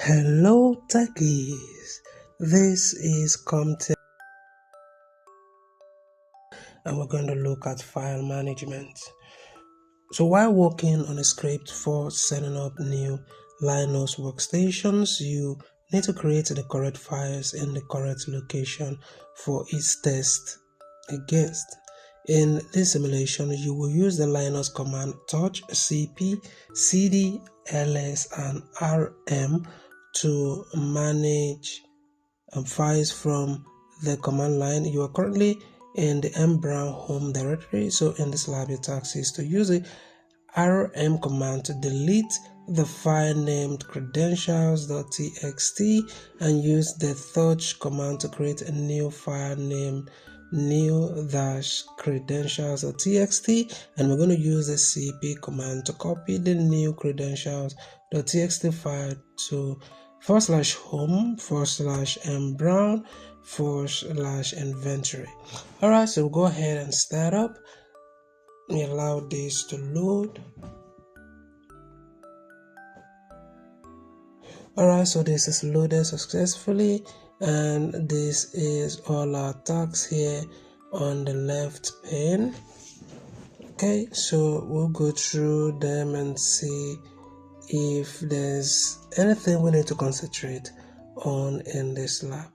Hello techies, this is CompTIA and we're going to look at file management. So while working on a script for setting up new Linux workstations, you need to create the correct files in the correct location for each test against. In this simulation, you will use the Linux command touch cp cd ls and rm to manage files from the command line. You are currently in the mbrown home directory, so in this lab your task is to use the rm command to delete the file named credentials.txt and use the touch command to create a new file named new-credentials.txt, and we're going to use the cp command to copy the new credentials.txt file to /home/mbrown/inventory. Alright, so we'll go ahead and start up. We allow this to load. Alright, so this is loaded successfully, and this is all our tasks here on the left pane. Okay, so we'll go through them and see if there's anything we need to concentrate on in this lab.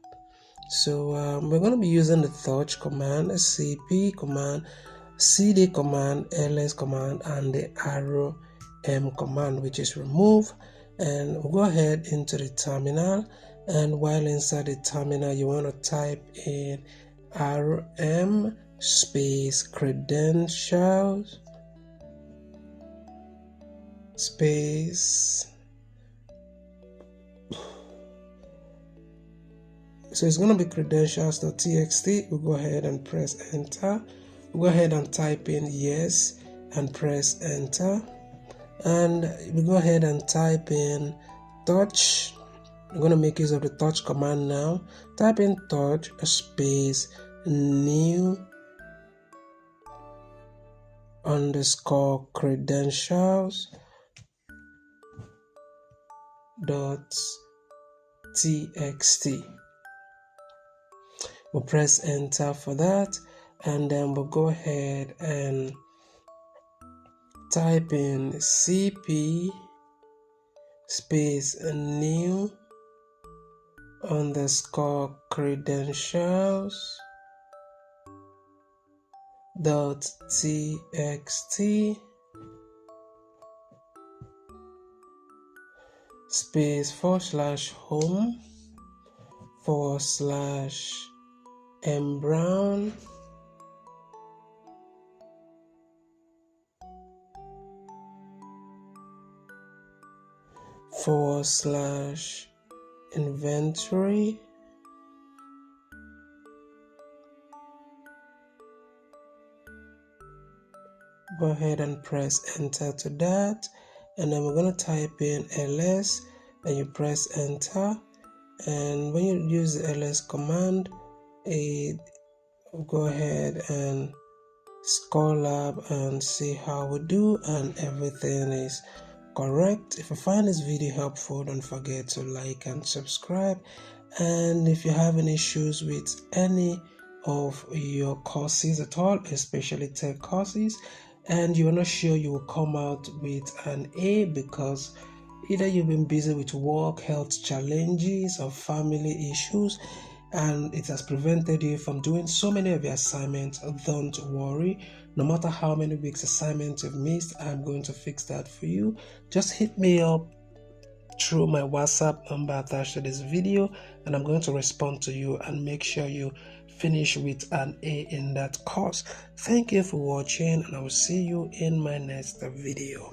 So we're going to be using the touch command, cp command, cd command, ls command, and the arrow m command, which is remove. And we'll go ahead into the terminal, and while inside the terminal you want to type in rm space credentials space, so it's going to be credentials.txt. we'll go ahead and press enter. We'll go ahead and type in yes and press enter, and we go ahead and type in touch. I'm going to make use of the touch command now. Type in touch space new underscore credentials .txt. We'll press enter for that, and then we'll go ahead and type in cp space new underscore credentials .txt space /home/mbrown /inventory . Go ahead and press enter to that, and then we're going to type in ls, and you press enter. And when you use the ls command, go ahead and Scholar and see how we do, and everything is correct. If you find this video helpful, don't forget to like and subscribe. And if you have any issues with any of your courses at all, especially tech courses, and you're not sure you will come out with an A because either you've been busy with work, health challenges, or family issues, and it has prevented you from doing so many of your assignments, don't worry. No matter how many weeks assignments you've missed, I'm going to fix that for you. Just hit me up through my WhatsApp number attached to this video, and I'm going to respond to you and make sure you finish with an A in that course. Thank you for watching, and I will see you in my next video.